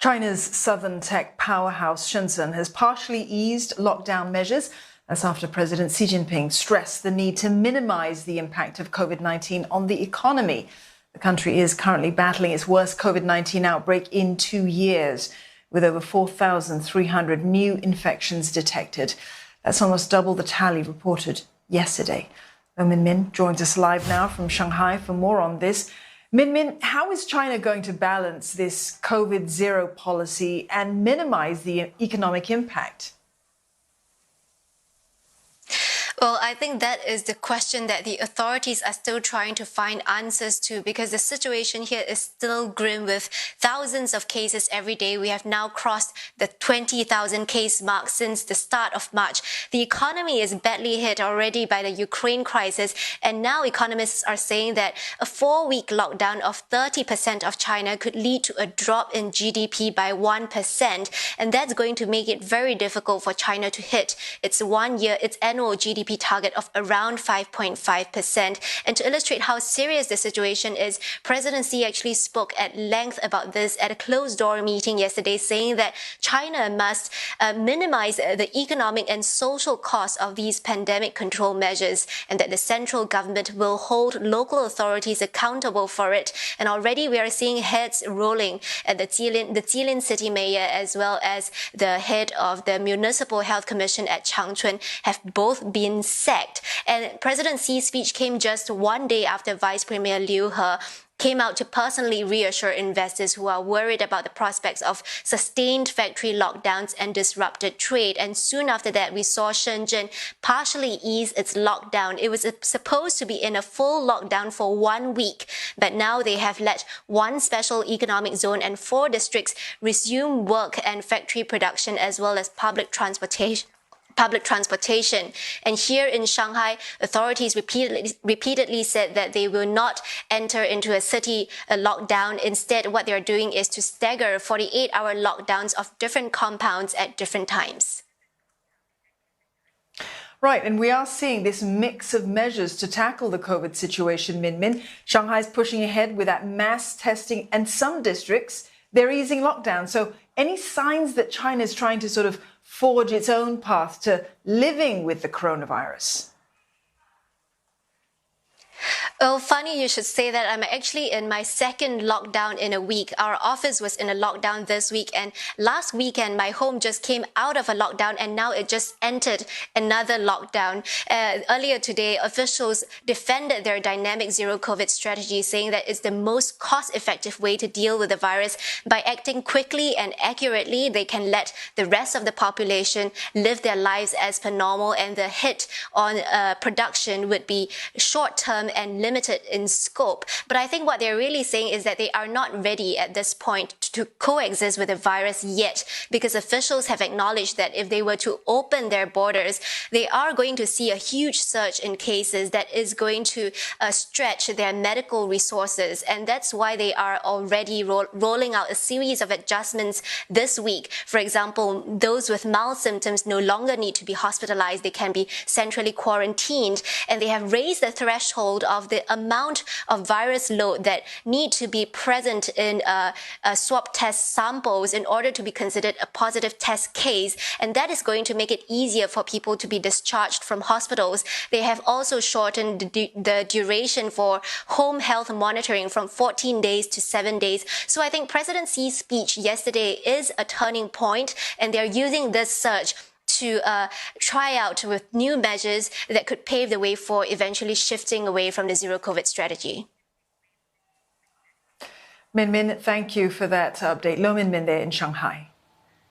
China's southern tech powerhouse Shenzhen has partially eased lockdown measures. That's after President Xi Jinping stressed the need to minimize the impact of COVID-19 on the economy. The country is currently battling its worst COVID-19 outbreak in 2 years, with over 4,300 new infections detected. That's almost double the tally reported yesterday. Min joins us live now from Shanghai for more on this. Min, how is China going to balance this COVID zero policy and minimize the economic impact? Well, I think that is the question that the authorities are still trying to find answers to, because the situation here is still grim with thousands of cases every day. We have now crossed the 20,000 case mark since the start of March. The economy is badly hit already by the Ukraine crisis, and now economists are saying that a 4-week lockdown of 30% of China could lead to a drop in GDP by 1%, and that's going to make it very difficult for China to hit its annual GDP target of around 5.5%. And to illustrate how serious the situation is, President Xi actually spoke at length about this at a closed-door meeting yesterday, saying that China must minimize the economic and social costs of these pandemic control measures, and that the central government will hold local authorities accountable for it. And already we are seeing heads rolling at the Jilin city mayor, as well as the head of the Municipal Health Commission at Changchun, have both been sacked. And President Xi's speech came just 1 day after Vice Premier Liu He came out to personally reassure investors who are worried about the prospects of sustained factory lockdowns and disrupted trade. And soon after that, we saw Shenzhen partially ease its lockdown. It was supposed to be in a full lockdown for 1 week, but now they have let 1 special economic zone and 4 districts resume work and factory production, as well as public transportation. And here in Shanghai, authorities repeatedly said that they will not enter into a city lockdown. Instead, what they're doing is to stagger 48-hour lockdowns of different compounds at different times. Right, and we are seeing this mix of measures to tackle the COVID situation, Min. Shanghai's pushing ahead with that mass testing, and some districts, they're easing lockdown. So any signs that China is trying to sort of forge its own path to living with the coronavirus? Oh, funny you should say that. I'm actually in my 2nd lockdown in a week. Our office was in a lockdown this week, and last weekend my home just came out of a lockdown, and now it just entered another lockdown. Earlier today, officials defended their dynamic zero COVID strategy, saying that it's the most cost-effective way to deal with the virus. By acting quickly and accurately, they can let the rest of the population live their lives as per normal, and the hit on production would be short-term and limited in scope. But I think what they're really saying is that they are not ready at this point to coexist with the virus yet, because officials have acknowledged that if they were to open their borders, they are going to see a huge surge in cases that is going to stretch their medical resources. And that's why they are already rolling out a series of adjustments this week. For example, those with mild symptoms no longer need to be hospitalized. They can be centrally quarantined, and they have raised the threshold of the amount of virus load that need to be present in swab test samples in order to be considered a positive test case. And that is going to make it easier for people to be discharged from hospitals. They have also shortened the duration for home health monitoring from 14 days to 7 days. So I think President Xi's speech yesterday is a turning point, and they're using this surge to try out with new measures that could pave the way for eventually shifting away from the zero COVID strategy. Min, thank you for that update. Lo Min there in Shanghai.